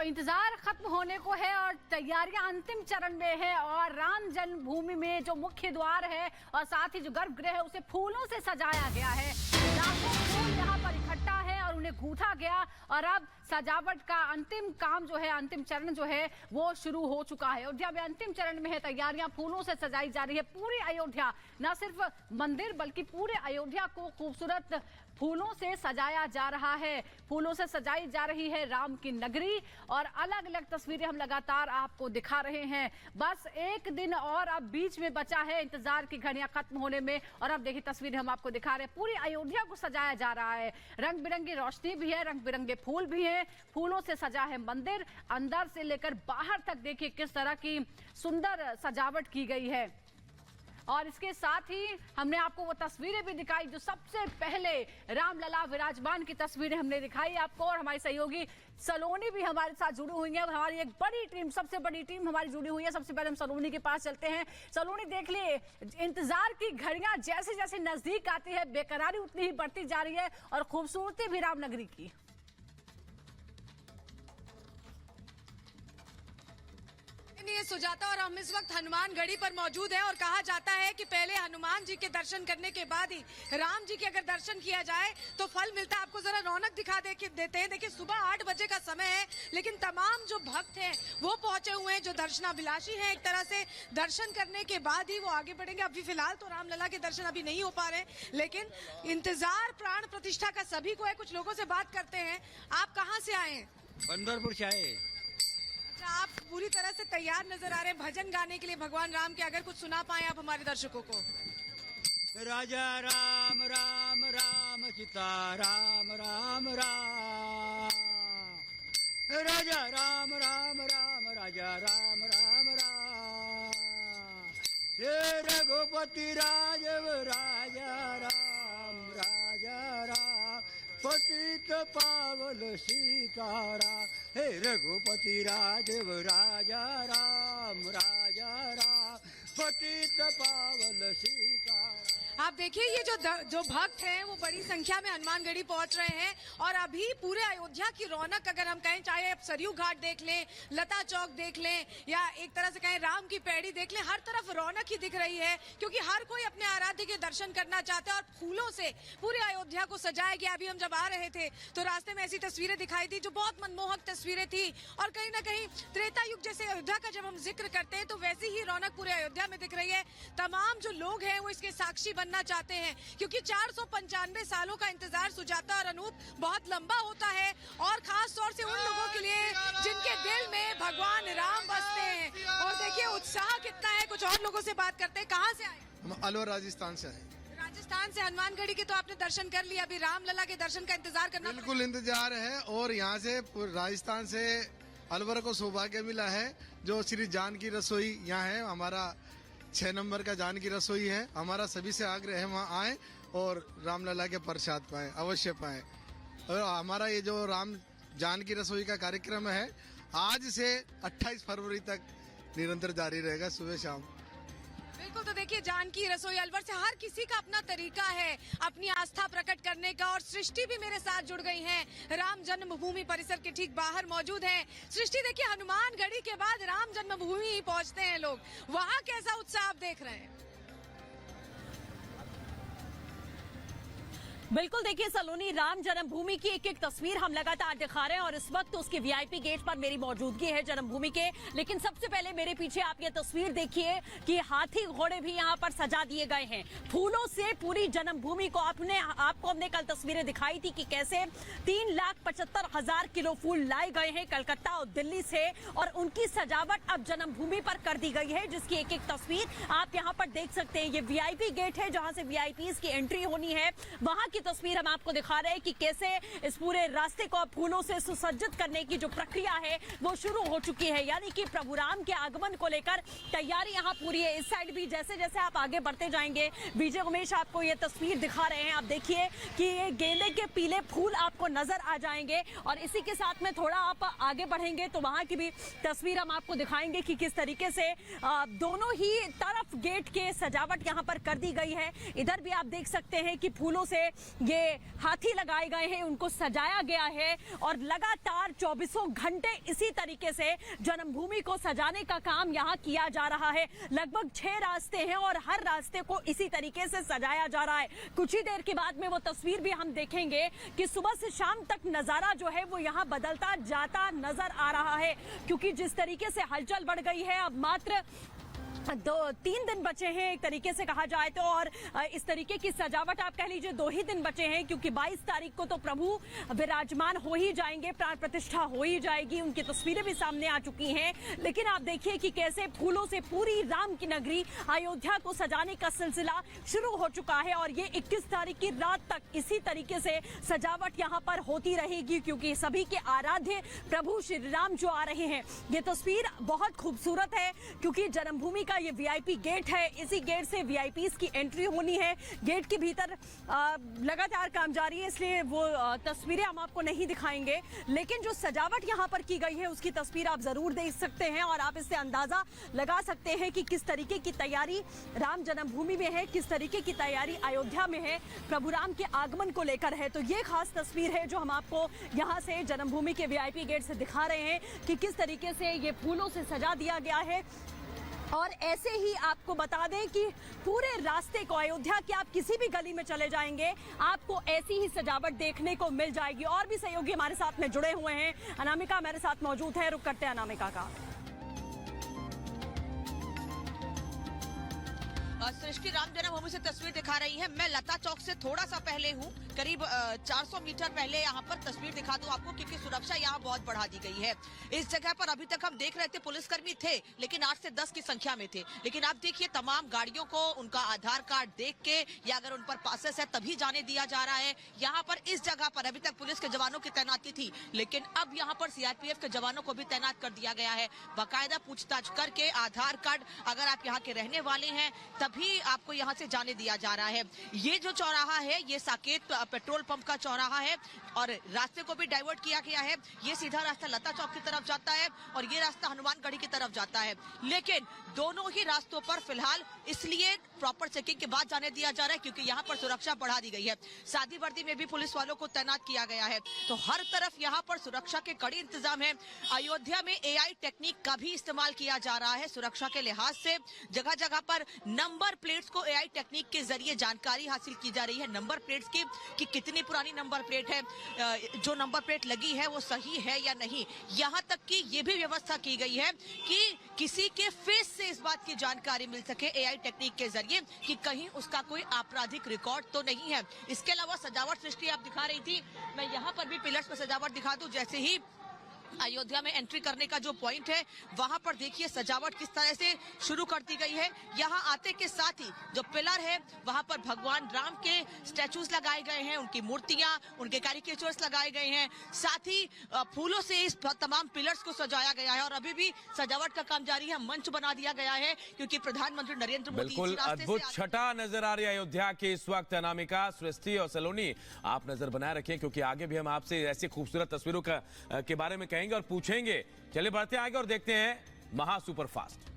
तो इंतजार खत्म होने को है और तैयारियां अंतिम चरण में है और राम जन्मभूमि में जो मुख्य द्वार है और साथ ही जो गर्भगृह है उसे फूलों से सजाया गया है। लाखों फूल यहाँ पर इकट्ठा है और उन्हें गूंथा गया और अब सजावट का अंतिम काम जो है, अंतिम चरण जो है वो शुरू हो चुका है। अयोध्या में अंतिम चरण में है, तैयारियां फूलों से सजाई जा रही है। पूरी अयोध्या, न सिर्फ मंदिर बल्कि पूरे अयोध्या को खूबसूरत फूलों से सजाया जा रहा है। फूलों से सजाई जा रही है राम की नगरी और अलग अलग तस्वीरें हम लगातार आपको दिखा रहे हैं। बस एक दिन और अब बीच में बचा है इंतजार की घड़ियां खत्म होने में और अब देखिए तस्वीरें हम आपको दिखा रहे हैं। पूरी अयोध्या को सजाया जा रहा है, रंग बिरंगी रोशनी भी है, रंग बिरंगे फूल भी हैं, फूलों से सजा है मंदिर। अंदर से लेकर बाहर तक देखिए किस तरह की सुंदर सजावट की गई है। और इसके साथ ही हमने आपको वो तस्वीरें भी दिखाई जो सबसे पहले रामलला विराजमान की तस्वीरें हमने दिखाई आपको। और हमारी सहयोगी सलोनी भी हमारे साथ जुड़ी हुई है और हमारी एक बड़ी टीम, सबसे बड़ी टीम हमारी जुड़ी हुई है। सबसे पहले हम सलोनी के पास चलते हैं। सलोनी, देख लिए इंतजार की घड़ियां जैसे जैसे नजदीक आती है बेकरारी उतनी ही बढ़ती जा रही है और खूबसूरती भी रामनगरी की। सुजाता और हम इस वक्त हनुमानगढ़ी पर मौजूद है और कहा जाता है कि पहले हनुमान जी के दर्शन करने के बाद ही राम जी के अगर दर्शन किया जाए तो फल मिलता है। आपको जरा रौनक दिखा देते हैं। देखिए सुबह 8 बजे का समय है लेकिन तमाम जो भक्त हैं वो पहुंचे हुए हैं, जो दर्शनाभिलाषी हैं। एक तरह से दर्शन करने के बाद ही वो आगे बढ़ेंगे। अभी फिलहाल तो रामलला के दर्शन अभी नहीं हो पा रहे लेकिन इंतजार प्राण प्रतिष्ठा का सभी को है। कुछ लोगों से बात करते हैं। आप कहाँ से आए हैं? बंदरपुर से आए। आप पूरी तरह से तैयार नजर आ रहे हैं भजन गाने के लिए भगवान राम के। अगर कुछ सुना पाए आप हमारे दर्शकों को। राजा राम राम राम सीता राम राम राम, राजा राम राम राम राजा राम राम राम, हे रघुपति राजव राजा राम पतित पावन सीताराम, हे रघुपति राजव राजा राम पतित पावन सीताराम। आप देखिए ये जो भक्त हैं वो बड़ी संख्या में हनुमानगढ़ी पहुंच रहे हैं और अभी पूरे अयोध्या की रौनक अगर हम कहें, चाहे आप सरयू घाट देख लें, लता चौक देख लें या एक तरह से कहें राम की पैड़ी देख लें, हर तरफ रौनक ही दिख रही है क्योंकि हर कोई अपने आराध्य के दर्शन करना चाहता है और फूलों से पूरे अयोध्या को सजाया गया। अभी हम जब आ रहे थे तो रास्ते में ऐसी तस्वीरें दिखाई दी जो बहुत मनमोहक तस्वीरें थी और कहीं ना कहीं त्रेता युग जैसे अयोध्या का जब हम जिक्र करते हैं तो वैसी ही रौनक पूरे अयोध्या में दिख रही है। तमाम जो लोग हैं वो इसके साक्षी बनना चाहते हैं क्योंकि 495 सालों का इंतजार सुजाता और अनूप बहुत लंबा होता है और खास तौर से उन लोगों के लिए जिनके दिल में भगवान राम बसते हैं। और देखिए उत्साह कितना है। कुछ और लोगों से बात करते हैं। कहाँ से आए? हम अलवर राजस्थान से आए। राजस्थान से हनुमानगढ़ी के तो आपने दर्शन कर लिया, अभी रामलला के दर्शन का इंतजार करना। बिल्कुल इंतजार है और यहाँ से राजस्थान से अलवर को सौभाग्य मिला है जो श्री जानकी रसोई यहाँ है। हमारा 6 नंबर का जानकी रसोई है। हमारा सभी से आग्रह है वहाँ आए और रामलला के प्रसाद पाएं, अवश्य पाएं। और हमारा ये जो राम जानकी रसोई का कार्यक्रम है आज से 28 फरवरी तक निरंतर जारी रहेगा, सुबह शाम। बिल्कुल, तो देखिए जानकी रसोई अलवर से हर किसी का अपना तरीका है अपनी आस्था प्रकट करने का। और सृष्टि भी मेरे साथ जुड़ गई हैं, राम जन्मभूमि परिसर के ठीक बाहर मौजूद हैं। सृष्टि, देखिए हनुमानगढ़ी के बाद राम जन्मभूमि ही पहुंचते हैं लोग, वहाँ कैसा उत्साह आप देख रहे हैं? बिल्कुल, देखिए सलोनी, राम जन्मभूमि की एक एक तस्वीर हम लगातार दिखा रहे हैं और इस वक्त उसके वीआईपी गेट पर मेरी मौजूदगी है जन्मभूमि के। लेकिन सबसे पहले मेरे पीछे आप ये तस्वीर देखिए कि हाथी घोड़े भी यहाँ पर सजा दिए गए हैं फूलों से। पूरी जन्मभूमि को आपको हमने कल तस्वीरें दिखाई थी कि कैसे 3,75,000 किलो फूल लाए गए हैं कलकत्ता और दिल्ली से और उनकी सजावट अब जन्मभूमि पर कर दी गई है, जिसकी एक एक तस्वीर आप यहाँ पर देख सकते हैं। ये वीआईपी गेट है जहाँ से वीआईपीज की एंट्री होनी है, वहाँ की तस्वीर हम आपको दिखा रहे हैं कि कैसे इस पूरे रास्ते को फूलों से सुसज्जित करने की जो प्रक्रिया है वो शुरू हो चुकी है। यानी कि प्रभु राम के आगमन को लेकर तैयारी यहाँ पूरी है। इस साइड भी जैसे जैसे आप आगे बढ़ते जाएंगे, विजय उमेश आपको ये तस्वीर दिखा रहे हैं। आप देखिए कि ये गेंदे के पीले फूल आपको नजर आ जाएंगे और इसी के साथ में थोड़ा आप आगे बढ़ेंगे तो वहां की भी तस्वीर हम आपको दिखाएंगे कि किस तरीके से दोनों ही तरफ गेट के सजावट यहाँ पर कर दी गई है। इधर भी आप देख सकते हैं कि फूलों से ये हाथी लगाए गए हैं, उनको सजाया गया है और लगातार 24 घंटे इसी तरीके से जन्मभूमि को सजाने का काम यहाँ किया जा रहा है। लगभग 6 रास्ते हैं और हर रास्ते को इसी तरीके से सजाया जा रहा है। कुछ ही देर के बाद में वो तस्वीर भी हम देखेंगे कि सुबह से शाम तक नजारा जो है वो यहाँ बदलता जाता नजर आ रहा है, क्योंकि जिस तरीके से हलचल बढ़ गई है, अब मात्र 2-3 दिन बचे हैं एक तरीके से कहा जाए तो, और इस तरीके की सजावट आप कह लीजिए 2 ही दिन बचे हैं, क्योंकि 22 तारीख को तो प्रभु विराजमान हो ही जाएंगे, प्राण प्रतिष्ठा हो ही जाएगी, उनकी तस्वीरें भी सामने आ चुकी हैं। लेकिन आप देखिए कि कैसे फूलों से पूरी राम की नगरी अयोध्या को सजाने का सिलसिला शुरू हो चुका है और ये 21 तारीख की रात तक इसी तरीके से सजावट यहाँ पर होती रहेगी, क्योंकि सभी के आराध्य प्रभु श्री राम जो आ रहे हैं। ये तस्वीर बहुत खूबसूरत है, क्योंकि जन्मभूमि का ये वीआईपी गेट है, इसी गेट से वीआईपीज की एंट्री होनी है। गेट के भीतर लगातार काम जारी है, इसलिए वो तस्वीरें हम आपको नहीं दिखाएंगे, लेकिन जो सजावट यहाँ पर की गई है उसकी तस्वीर आप जरूर देख सकते हैं और आप इससे अंदाजा लगा सकते हैं कि किस तरीके की तैयारी राम जन्मभूमि में है, किस तरीके की तैयारी अयोध्या में है, प्रभु राम के आगमन को लेकर है। तो ये खास तस्वीर है जो हम आपको यहाँ से जन्मभूमि के वीआईपी गेट से दिखा रहे हैं कि किस तरीके से ये फूलों से सजा दिया गया है। और ऐसे ही आपको बता दें कि पूरे रास्ते को, अयोध्या के आप किसी भी गली में चले जाएंगे आपको ऐसी ही सजावट देखने को मिल जाएगी। और भी सहयोगी हमारे साथ में जुड़े हुए हैं, अनामिका मेरे साथ मौजूद है, रुक करते हैं अनामिका का। सृष्टि राम जन्मभूमि से तस्वीर दिखा रही है। मैं लता चौक से थोड़ा सा पहले हूँ, करीब 400 मीटर पहले यहाँ पर तस्वीर दिखा दूं आपको, क्योंकि सुरक्षा यहाँ बहुत बढ़ा दी गई है। इस जगह पर अभी तक हम देख रहे थे पुलिसकर्मी थे, लेकिन 8 से 10 की संख्या में थे। लेकिन आप देखिए तमाम गाड़ियों को उनका आधार कार्ड देख के या अगर उन पर पासेस है तभी जाने दिया जा रहा है। यहाँ पर इस जगह पर अभी तक पुलिस के जवानों की तैनाती थी, लेकिन अब यहाँ पर सीआरपीएफ के जवानों को भी तैनात कर दिया गया है। बाकायदा पूछताछ करके आधार कार्ड अगर आप यहाँ के रहने वाले हैं तभी आपको यहाँ से जाने दिया जा रहा है। ये जो चौराहा है ये साकेत पेट्रोल पंप का चौराहा है और रास्ते को भी डाइवर्ट किया गया है। ये सीधा रास्ता लता चौक की तरफ जाता है और ये रास्ता हनुमानगढ़ी की तरफ जाता है, लेकिन दोनों ही रास्तों पर फिलहाल इसलिए प्रॉपर चेकिंग के बाद जाने दिया जा रहा है क्योंकि यहाँ पर सुरक्षा बढ़ा दी गई है। सादी वर्दी में भी पुलिस वालों को तैनात किया गया है, तो हर तरफ यहाँ पर सुरक्षा के कड़े इंतजाम है। अयोध्या में एआई टेक्निक का भी इस्तेमाल किया जा रहा है सुरक्षा के लिहाज से। जगह जगह पर नंबर प्लेट्स को एआई टेक्निक के जरिए जानकारी हासिल की जा रही है, नंबर प्लेट्स की कि कितनी पुरानी नंबर प्लेट है, जो नंबर प्लेट लगी है वो सही है या नहीं। यहाँ तक कि ये भी व्यवस्था की गई है कि किसी के फेस से इस बात की जानकारी मिल सके एआई टेक्निक के जरिए कि कहीं उसका कोई आपराधिक रिकॉर्ड तो नहीं है। इसके अलावा सजावट सृष्टि आप दिखा रही थी, मैं यहाँ पर भी पिलर्स पर सजावट दिखा दूं। जैसे ही अयोध्या में एंट्री करने का जो पॉइंट है वहां पर देखिए सजावट किस तरह से शुरू कर दी गई है। यहां आते के साथ ही जो पिलर है वहां पर भगवान राम के स्टैचूज लगाए गए हैं, उनकी मूर्तियां, उनके कैरिकेचर्स लगाए गए हैं, साथ ही फूलों से इस तमाम पिलर्स को सजाया गया है और अभी भी सजावट का काम जारी है। मंच बना दिया गया है क्योंकि प्रधानमंत्री नरेंद्र मोदी बिल्कुल अद्भुत छटा नजर आ रही है अयोध्या की इस वक्त। अनामिका, सृष्टि और सलोनी आप नजर बनाए रखें क्योंकि आगे भी हम आपसे ऐसी खूबसूरत तस्वीरों के बारे में कहेंगे और पूछेंगे। चलिए बढ़ते आगे और देखते हैं महा सुपर फास्ट।